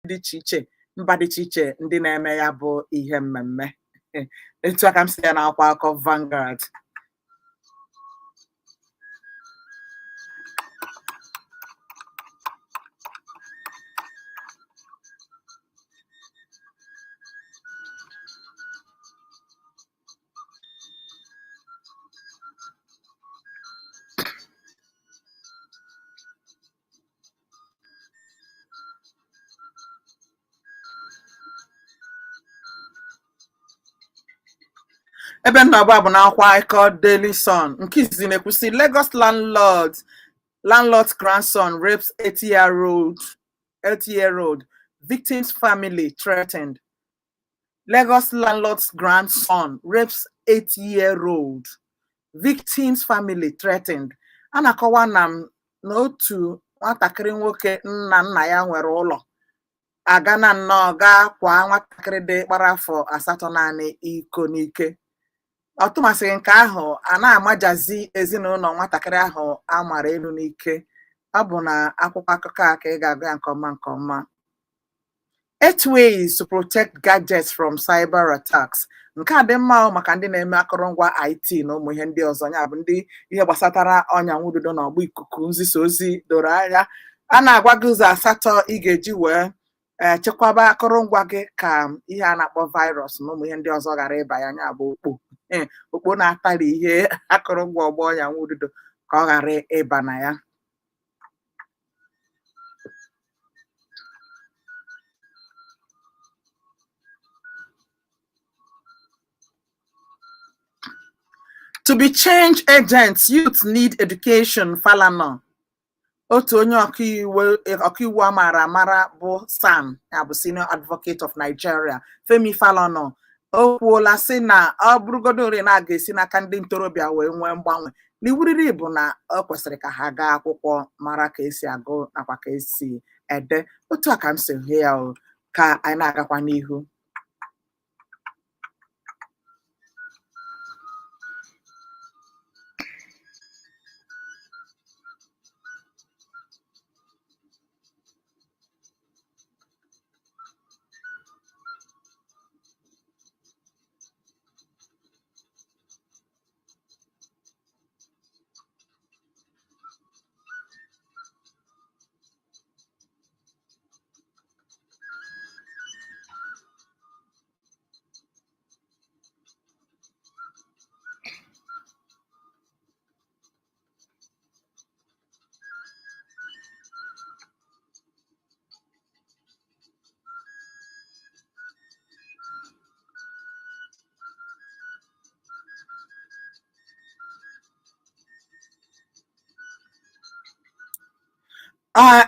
dị iche iche mba dị iche iche ndị na-eme ya bụ ihe mmemme. Etu aka m si ya n'akwụkwọ akụkọ Vanguard. Ebe m na-agba bụ n'akwụkwọ akụkọ Daily Sun nke izizi na-ekwusi Lagos landlord's grandson rapes 80-year-old victim's family threatened. Lagos landlord's grandson rapes 80-year-old victim's family threatened. A na-akọwa na n'otu nwatakịrị nwoke nna ya nwere ụlọ aga na nnọọ gaa kwa nwatakịrị dị gbara afọ 8 naanị iko n'ike. Ọtụmasịghị nke ahụ a na-amajazi ezinụlọ nwatakịrị ahụ a mara elu n'ike. Ọ bụ na akwụkwọ akụkọ a ka ị ga-agụ ya nke ọma. 8 ways to protect gadgets from cyber attacks. Nke a dị mma maka ndị na-eme akụrụngwa IT na ụmụ ihe ndị ọzọ, ya bụ ndị ihe gbasatara ọnya nwududo na ọgba ikuku nzisa ozi doro anya. A na-agwa gị ụzọ 8 ị ga-eji wee chekwaba akụrụngwa gị ka ihe a na-akpọ virus na ụmụ ihe ndị ọzọ ghara ịba ya, ya bụ okpo na-atari ihe akụrụngwa ọgba ọnya nwududo ka ọ ghara ịba na ya. To be change agents, youth need education. Falana. Otu onye ọkaiwu amara bụ Sam, ya bụ Senior Advocate of Nigeria, Femi Falana, o kwuola sị na ọ bụrụgodo nri na-aga esi n'aka ndị ntorobịa wee nwee mgbanwe. N'iwuriri bụ na ọ kwesịrị ka ha gaa akwụkwọ mara ka esi agụ nakwa ka esi ede. Otu a ka m si hụ ya ka anyị na-agakwa n'ihu.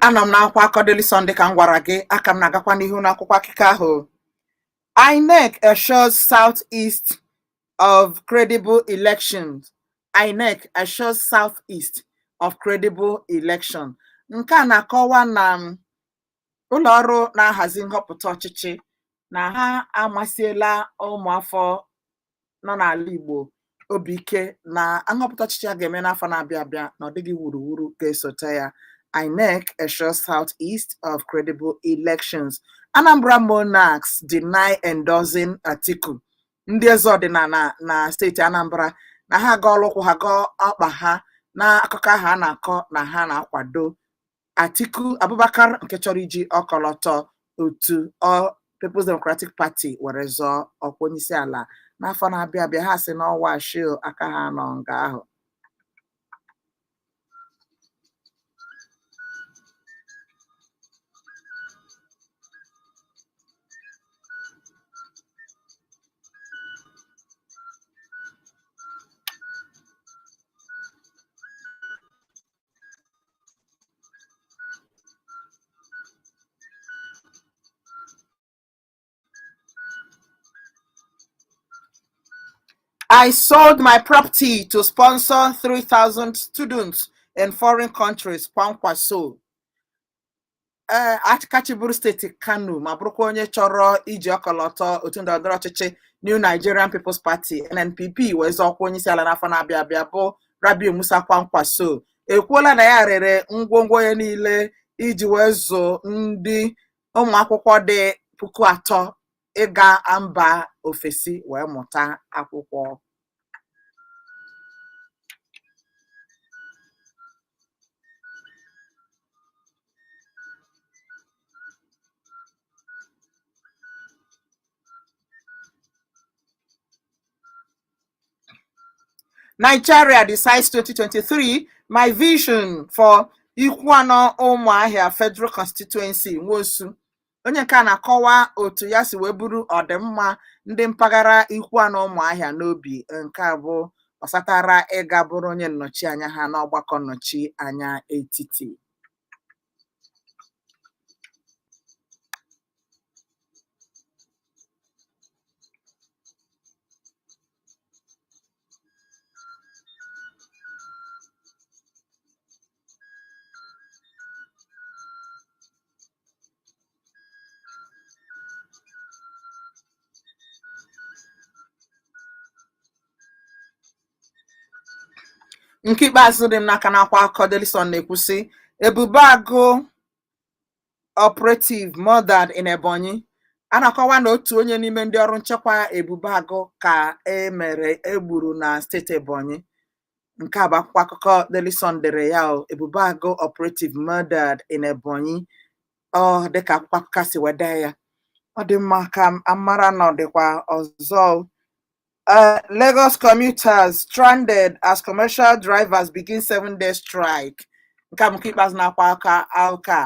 Anọ m n'akwụkwọ akụkọ Daily Sun ka m gwara gị, aka m na-agakwa n'ihu n'akwụkwọ akụkọ ahụ. INEC assures Southeast of credible elections. INEC assures Southeast of credible election. Nke a na-akọwa na ụlọ ọrụ na-ahazi nhọpụta ọchịchị na ha amasịela ụmụafọ nọ n'ala Igbo obi ike na nhọpụta ọchịchị a ga-eme n'afọ na-abịa abịa na ọ dịghị wuruwuru ga-esote ya. INEC assures Southeast of credible elections. Anambra monarchs deny endorsing Atiku. Ndị eze ọdịnala na steeti Anambra na ha agaala ụkwụ ha gaa ọkpa ha na akụkọ ahụ a na-akọ na ha na-akwado Atiku Abubakar nke chọrọ iji ọkọlọtọ otu People's Democratic Party were zọọ ọkwa onyeisi ala n'afọ na-abịa abịa. Ha sị n'ọwa shil aka ha nọ nga ahụ. I sold my property to sponsor 3,000 students in foreign countries. Kwankwaso. Achịkachiburu steeti Kano ma bụrụkwa onye chọrọ iji ọkọlọtọ otu ndọrọndọrọ ọchịchị New Nigerian People's Party NNPP wee zọọ ọkwa onyeisi ala n'afọ na-abịa abịa bụ Rabiu Musa Kwankwaso ekwuola na ya rere ngwongwo ya niile iji wee zụ ndị ụmụ akwụkwọ dị 3,000 ịga mba ofesi wee mụta akwụkwọ. Nigeria decides 2023 my vision for Ikwuano Umuahia Federal Constituency Nwosu. Onye nke a na-akọwa otu ya si wee buru ọdịmma ndị mpaghara Ikwuano Umuahia n'obi. Nke a bụ ọsatara ịga bụrụ onye nnọchi anya ha n'ọgbakọ nnọchi anya etiti. Nke ikpeazụ dị m n'aka n'akwa akụkọ Daily Sun na-ekwu sị ebube agụ operative murdered in Ebonyi. A na-akọwa na otu onye n'ime ndị ọrụ nchekwa ebube agụ ka egburu na steeti Ebonyi. Nke a bụ akwụkwọ akụkọ Daily Sun dere ya ebube agụ operative murdered in Ebonyi. Ọ dịka akwụkwọ akụkọ si wede ya. Ọ dị mma ka amara na ọ dịkwa ọzọ. Lagos commuters stranded as commercial drivers begin 7-day strike. Nke a bụ nke ikpeazụ na-akwa aka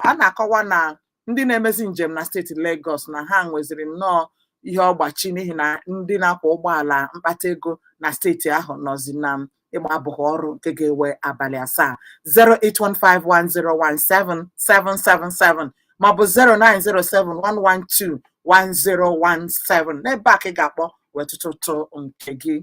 a na-akọwa na ndị na-emezi njem na steeti Lagos na ha nweziri nnọọ ihe ọgbachi n'ihi na ndị na-akwọ ụgbọala mkpata ego na steeti ahụ nọzi na ịgba abụghị ọrụ nke ga-ewe abalị 7. 08151017777 maọbụ 09071121017. N'ebe a ka ị ga-akpọ wetụtụtụ nke gị.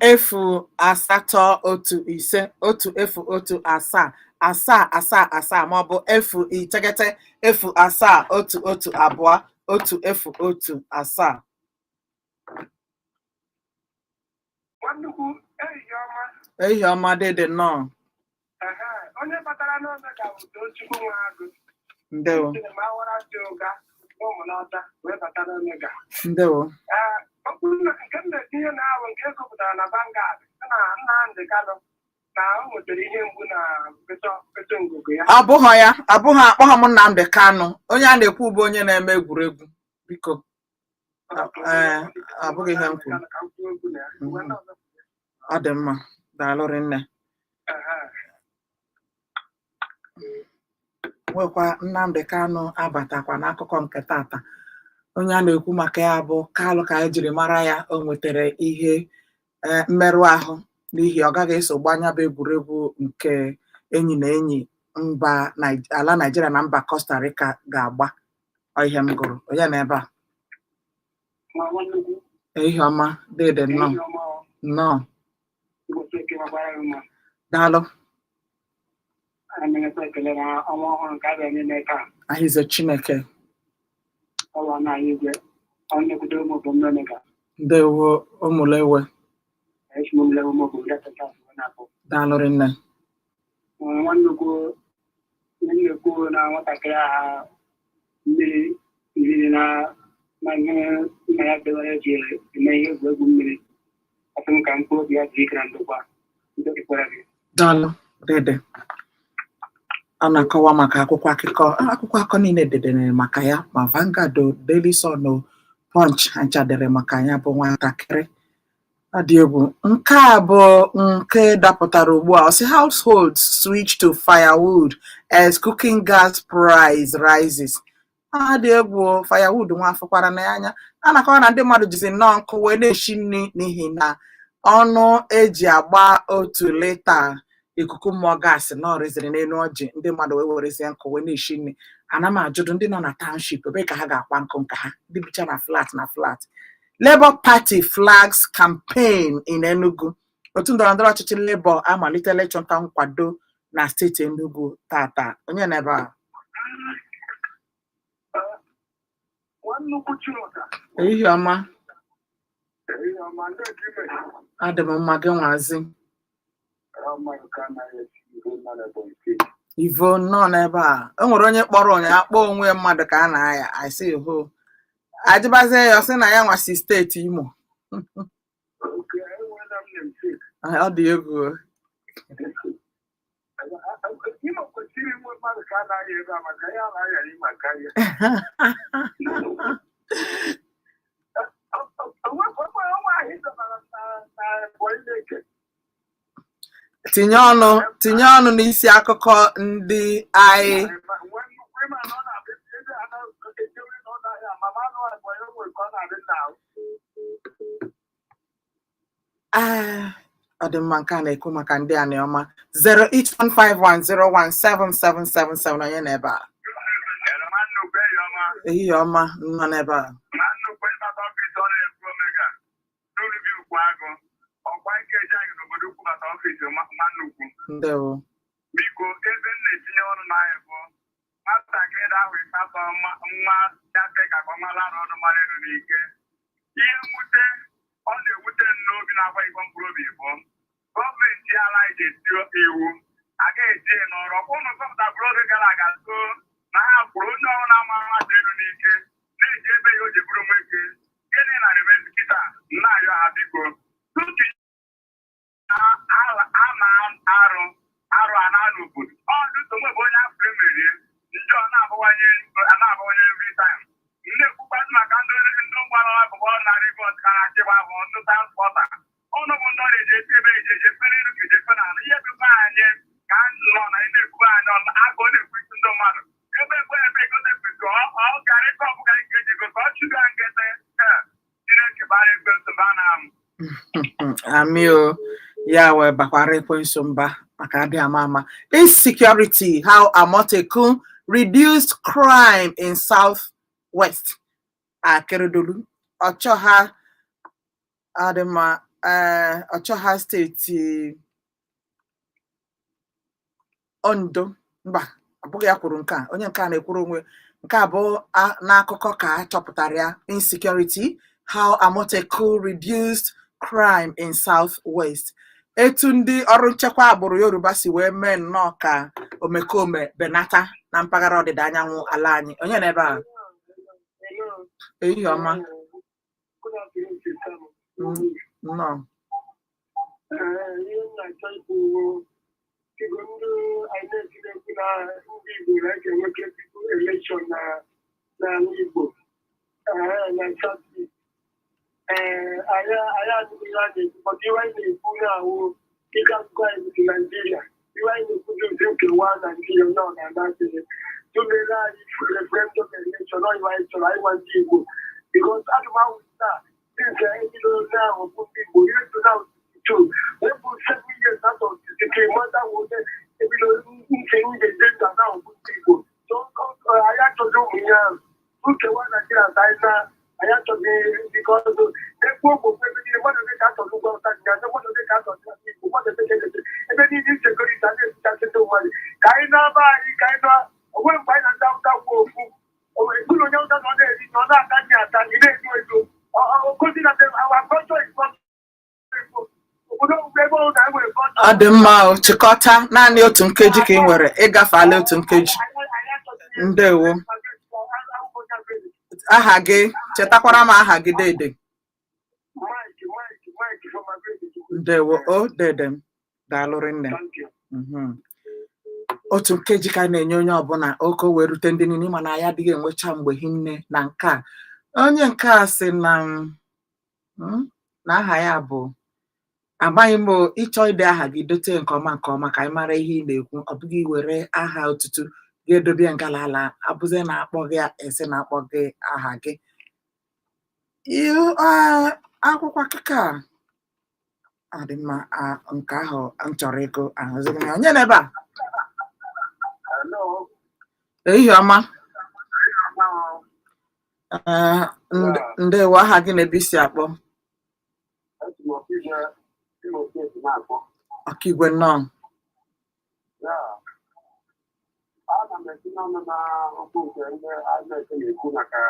Efu asatọ otu ise otu efu otu asaa asaa asaa asaa maọbụ efu iteghete efu asaa otu otu abụọ otu efu otu asaa. Ehihie ọma dịdị nnọọ. Onye batara n'oge ka udo chukwu nwa agụ. Ndewo. Ndewo. Nke m na-etinye na-awụ nke ekopụtara na Vanguard na Nnamdi Kanu na o nwetara ihe mgbu na peto ngụgụ ya. Abụghị akpọghọ m Nnamdi Kanu. Onye a na-ekwu bụ onye na-eme egwuregwu. Biko. Abụghị ihe m kwuru. Ọ dị mma. Daalụ rinne. Nwekwa Nnamdi Kanu abatakwa n'akụkọ nke tata. Onye a na-ekwu maka ya bụ Kalụ ka e jiri mara ya. O nwetara ihe mmerụ ahụ n'ihi ọ gaghị eso gbanya bụ egwuregwu nke enyi na enyi ala Nigeria na mba Costa Rica ga-agba. Ihe m gụrụ onye na ebe a. Ehihie ọma dịdị nnọọ. Nnọọ. Daalụ. Ahịze Chineke. Ndewo ụmụlewe. Daalụ rinne. Nnekwu na nwatakịrị agha mmiri mmiri na ihe nna ya dewere ji eme ihe egwuregwu mmiri. Asị m ka mkpu obi ya dị ike na ndokwa. Daalụ dede. A na-akọwa maka akwụkwọ akụkọ niile dedere maka ya ma Vanguard, Daily Sun, Punch ha nchadere maka ya bụ nwatakịrị Adiegwu, nke a bụ nke dapụtara ugbu a. Ọ sị households switch to firewood as cooking gas price rises. Adiegwu, firewood nwa afọkwara na anya. A na-akọwa na ndị mmadụ jizi nnọọ nkụ wee na-eshi nri n'ihi na ọnụ eji agba 1 lita ikuku mmụọ gaasị na ọrịziri n'elu ọjị, ndị mmadụ wee werezie nkụ wee na-eshi nri. Ana m ajụdụ ndị nọ na township ebe ka ha ga-akwa nkụ nka ha, ndị bicha na flat. Labour Party flags campaign in Enugu. Otu ndọrọndọrọ ọchịchị Labour amalitela ịchọta nkwado na steeti Enugu tata. Onye na ebe a? Ehihie ọma. Adị m mma, gị nwazi. Ivo nọ n'ebe a. O nwere onye kpọrọ ụnyaahụ akpọ onwe mmadụ ka a na-aya. I say ho. Ajibazie ya sị na ya nwasi steeti Imo. Ọ dị egwu. Tinye ọnụ n'isi akụkọ ndị anyị. Ọ dị mma, nke a na-ekwu maka ndị a na-ọma. 08151017777 onye na-ebe a. Ehihie ọma, nọ n'ebe a. Ndewo. Biko, ebe m na-etinye ọrụ n'ahịa bụ nwatakịrị ahụ ịsatọ nwa yafe ka ọmala ọrụ mara elu n'ike. Ihe mwute ọ na-ewute n'obi na-agba igbo mkpụrụ obi bụ gọọmenti ala anyị ga-eti iwu agaghị eji n'ọrụ. Ụnụ zọpụtabụrụ oge gara aga so na ha kwuru onye ọrụ na-ama mmadụ elu n'ike na-eji ebe ya o ji bụrụ nwoke. Gịnị na-emezi kịta? Na-ayọ ha biko tutu arụ a na-alụ obodo ọ dụso nwebe onye afọ emerie njọ na-abawanye every time. Na-ekwukwadị maka ndị ụgbọala akụkọ ọrụ na Rivers ka na-achịgba bụ ndị transpọta ụnụ bụ ndị ọrụ eji esi ebe eji efere elu ka eji efe na anụ ihe bụkwa anyị ka nọ na na-ekwube anyị ọnụ agụ na-ekwu isi ndị mmadụ ebe egosepụta ọ gara ịkọ ọbụga ike eji gote ọ chụga nkete Chineke bara ekwensu ba na Amio ya wee bakwara ekwensu mba maka adị ama. Insecurity, how Amotekun reduced crime in Southwest. Akeredolu Ọchọha adịma Ọchọha steeti Ondo. Mba, abụghị ya kwuru nke a, onye nke a na-ekwuru onwe nke a bụ n'akụkọ ka a chọpụtara ya. Insecurity, how Amotekun reduced crime in Southwest. Etu ndị ọrụ nchekwa agbụrụ Yoruba si wee mee nnọọ ka omekome benata na mpaghara ọdịda anyanwụ ala anyị. Onye na ebe a? Ehihie ọma. Nnọọ. Ọ dị mma, chịkọta naanị otu nkeji ka ị nwere, ịgafeala otu nkeji. Ndewo. Aha gị, chetakwara m aha gị dede. Ndewo, o dede m, daalụrị nne. Otu nkeji ka na-enye onye ọbụla oke wee rute ndị niile mana ya adịghị enwecha mgbe hinne na nke a. Onye nke a sị na aha ya bụ amaghị m ịchọ ide aha gị dote nke ọma ka anyị mara ihe ị na-ekwu, ọ bụghị were aha otutu ga-edobe ngalala abụzie na-akpọ gị esi na-akpọ gị aha gị. Akwụkwọ akụkọ a dị mma, nke ahụ m chọrọ ịgụ ahụzighị m ya. Onye n'ebe a? Ehihie ọma. Ndewo, aha gị na ebe isi akpọ? Ọkaigwe nnọọ. Ana m esi n'ọnụ na okwu nke ndị INEC na-ekwu maka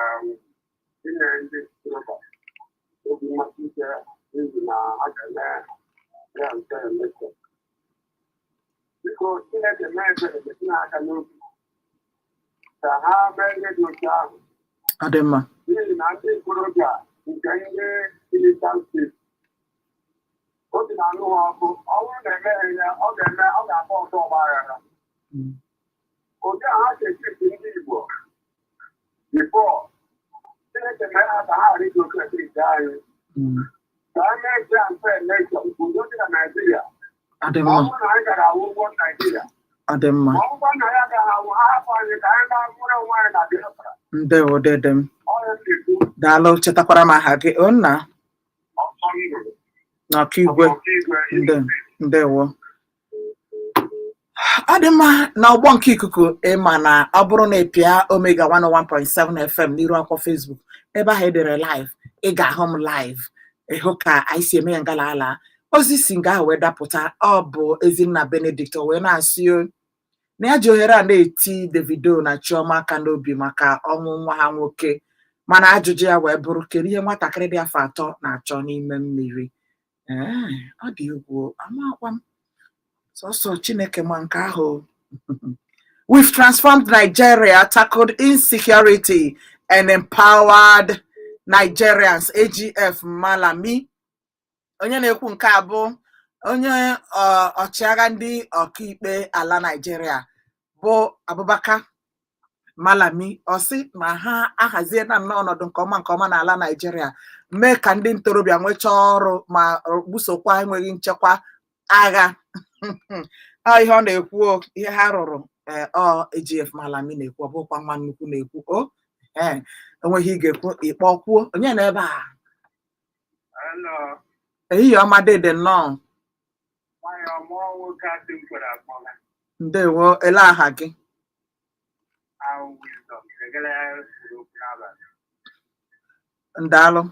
inye ndị ntorobịa obi mmasị ike n'ihi na a ga-eme ya nke election. Biko Chineke mee ebere metinye aka n'obi ka ha mee ihe dị otu ahụ. Ọ dị mma. N'ihi na ndị ntorobịa nke ndị Ilitan steeti obi na-anụ ha ọkụ. Ọ bụrụ na emeghị ya, ọ ga-akpọ ọzọ ọgba aghara. Ụdị a ha ga-echeti ndị Igbo bifọ Chineke mere ha ka ha ghara iji oke steeti anyị ka a na-eji mfe elekshọn udo dị na Naijiria. Ọ dị Ọ mma. bụrụ na anyị gara awụ ụgwọ Naijiria, Ọ dị mma. ma ọ bụkwa na ya agaghị awụ, ha hapụ anyị ka anyị gaa nwere onwe anyị na Biafra. Ndewo dede m. Ọ ya na-ekwu Daalụ, chetakwara m aha gị. Nna ọsọ ndụ na Ọkaigwe. ọkaigwe Ndewo. Ọ dị mma na ọgbọ nke ikuku ịma na ọ bụrụ na ịpịa Omega 101.7 FM n'iru akwụkwọ Facebook, ebe ahụ edere live, ị ga-ahụ m live, ịhụ ka anyị si eme ya ngala ala. Ozi si nga ahụ wee dapụta, ọ bụ Ezinna Benedict wee na-asị na ya ji ohere a na-eti Davido na Chioma aka n'obi maka ọnwụ nwa ha nwoke, mana ajụjụ ya wee bụrụ kedu ihe nwatakịrị dị afọ 3 na-achọ n'ime mmiri. Ọ dị egwu, amakwa m sọsọ Chineke ma nke ahụ. We've transformed Nigeria, tackled insecurity and empowered Nigerians. AGF Malami. Onye na-ekwu nke a bụ onye ọchịagha ndị ọkaikpe ala Nigeria bụ Abubakar Malami. Ọ sị na ha ahazie na ọnọdụ nke ọma n'ala Nigeria, mee ka ndị ntorobịa nwechaa ọrụ ma busokwa enweghị nchekwa agha. Ihe ọ na-ekwu, ihe ha rụrụ, AGF Malami na-ekwu, ọ bụkwa nwa nnukwu na-ekwu. Enweghị ị ga-ekwu ịkpọ kwuo. Onye na ebe a? Ehihie ọma dede nnọọ. Ndewo, ele aha gị? Ndaalụ.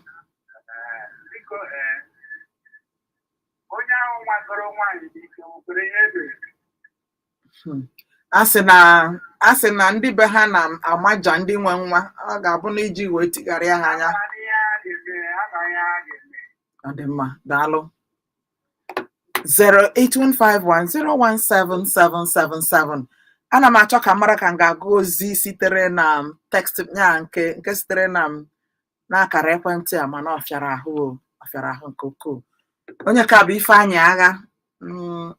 onye ahụ nwagoro nwaanyị n'ike nwere ihe ebere. A sị na ndị be ha na-amaja ndị nwe nwa, ọ ga-abụ na iji wee tigharịa ha anya. Ọ dị mma, daalụ. 08151017777. Ana m achọ ka mara ka m ga-agụ ozi sitere na text ya nke sitere na n'akara ekwentị a, mana ọ fịara ahụ nke ukwuu. Onye ka bụ Ifeanyị Agha.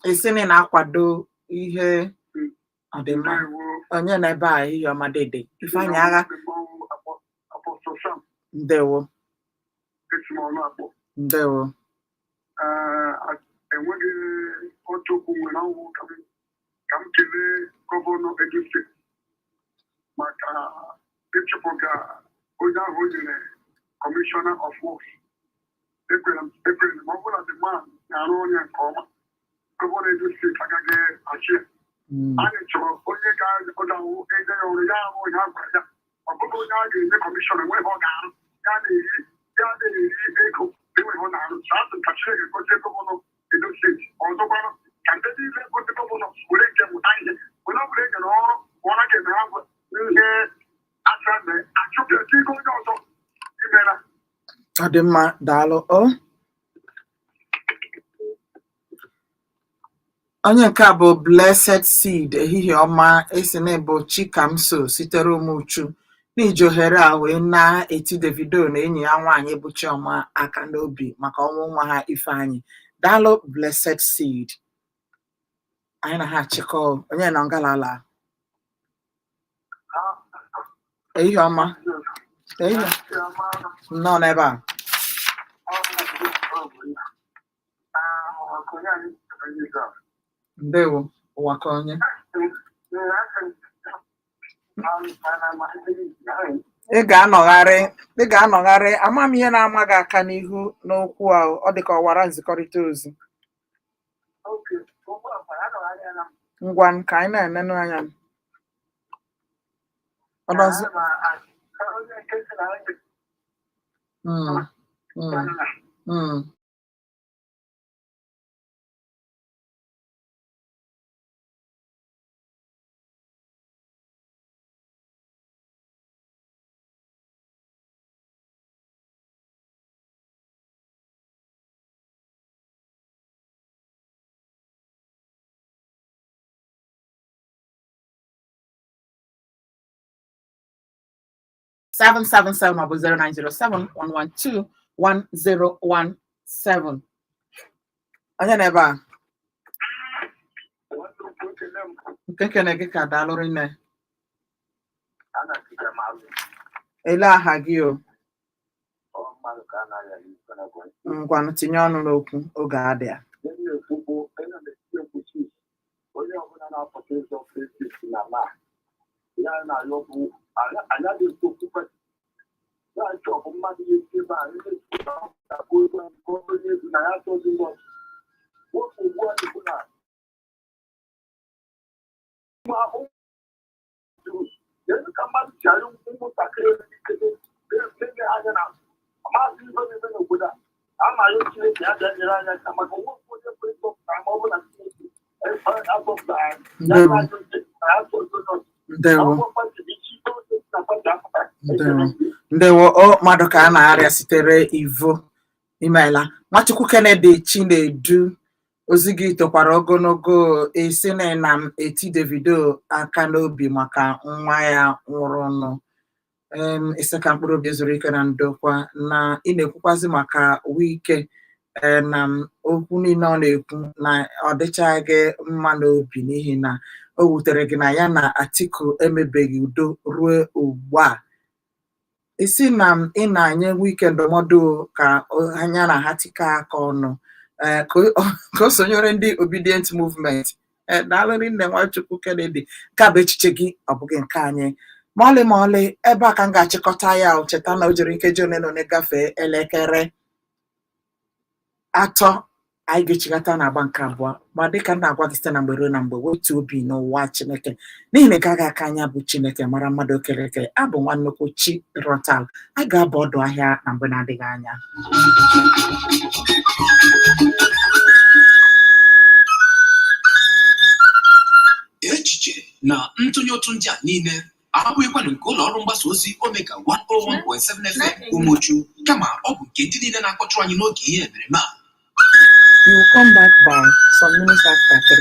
Esini na-akwado ihe. Ọ dị mma. Onye na ebe a? Ihe ọma dede. Ifeanyị Agha. Ndewo. Ndewo. Enweghị otu okwu nwere ọnwụ ka m kelee gọvanọ Edo steeti maka ịchụpụga onye ahụ o nyere kọmishọna of works. Ekwere m ma ọ bụla dị man na-arụ onye nke ọma, gọvanọ Edo steeti agaghị achị. Anyị chọrọ onye ga-ọdawụ ede ya ọrụ, ya ahụ onye a gwara ya, ọ bụghị onye a ga-enye kọmishọna enweghị ọ ga-arụ, ya na-eri ego enweghị ọ na-arụ. Asị ka Chineke gozie gọvanọ Edo steeti. Ọzọkwanụ ka ndị niile gozi gọvanọ were nke mụta ihe, onye ọ bụla e nyere ọrụ ọra ga-eme ha bụ ihe asa mee achụpụ ego ego onye ọzọ imela. Ọ dị mma, daalụ. Onye nke a bụ Blessed Seed. Ehihie ọma. Esi na bụ Chikamso sitere Umuchu. N'iji ohere a wee na-eti Davido na enyi ya nwaanyị bụ Chioma aka n'obi maka ọnwụ nwa ha Ifeanyị. Daalụ Blessed Seed. Anyị na ha achịkọ. Onye nọ ngalala? Ehihie ọma. Ehihie nnọọ n'ebe a. Ndewo, ụwa ka onye. Ị ga-anọgharị ama m ihe na-ama gị aka n'ihu n'okwu ahụ, ọ dị ka ọwara nzikọrịta ozi. Ngwa ka anyị na-enenụ anya. Ọdọzi. Seven ọ bụ 0907-112-1017. Onye na ebe a? Nke gị ka daalụrị nne. Ele aha gị o? Ngwanụ tinye ọnụ n'okwu oge adị ya. Onye ọbụla na-apụta ụzọ Facebook na ya na-ayọ bụ anya na-ekwu okwu na-achọpụ mmadụ ya esi ebe a onye egwu na ya chọzi ụbọchị nwoke ugbu a bụ na elu ka mmadụ ji arị ụmụntakịrị ebe anya na maazị ihe na-eme n'obodo a na-ayọ Chineke ya bịa nyere anya ka maka nwoke onye kwere ịzọpụta ma ọ bụ na Chineke azọpụta ya Ndewo mmadụ ka a na-arịa sitere Ivo imeela. Nwachukwu Kennedy Chinedu ozi gị tokwara ogologo esi na m eti Davido aka n'obi maka nwa ya nwụrụnụ. Isi ka mkpụrụ obi zuru ike na ndokwa na ị na-ekwukwazi maka Wike na okwu niile ọ na-ekwu na ọ dịchaghị mma n'obi n'ihi na o wutere gị na ya na Atiku emebeghị udo ruo ugbu a. Isi na ị na-anye Wike ndụmọdụ ka anya na ha tikọ aka ọnụ ka o sonyere ndị obedient movement. Daalụrị nne Nwachukwu Kennedy, ka bụ echiche gị, ọ bụghị nke anyị. Ma ọlị ebe a ka m ga-achịkọta ya. Cheta na o jiri nkeji one na one gafee elekere 3 anyị ga-echigata na agba nke abụọ. Ma dịka m na-agwa gị site na mgbe ruo na mgbe, wetu obi n'ụwa Chineke n'ihi na ị gaghị aka anya bụ Chineke mara mmadụ okereke. Abụ Nwannukwu Chi Rotal. A ga-aba ọdụ ahịa na mgbe na-adịghị anya. Echiche na ntụnye ụtụ ndị a niile abụghịkwanụ nke ụlọ ọrụ mgbasa ozi Omega 101.7 FM Umuchu, kama ọ bụ nke ndị niile na-akpọtụrụ anyị n'oge ihe emereme a. You will come back by some minutes after 3.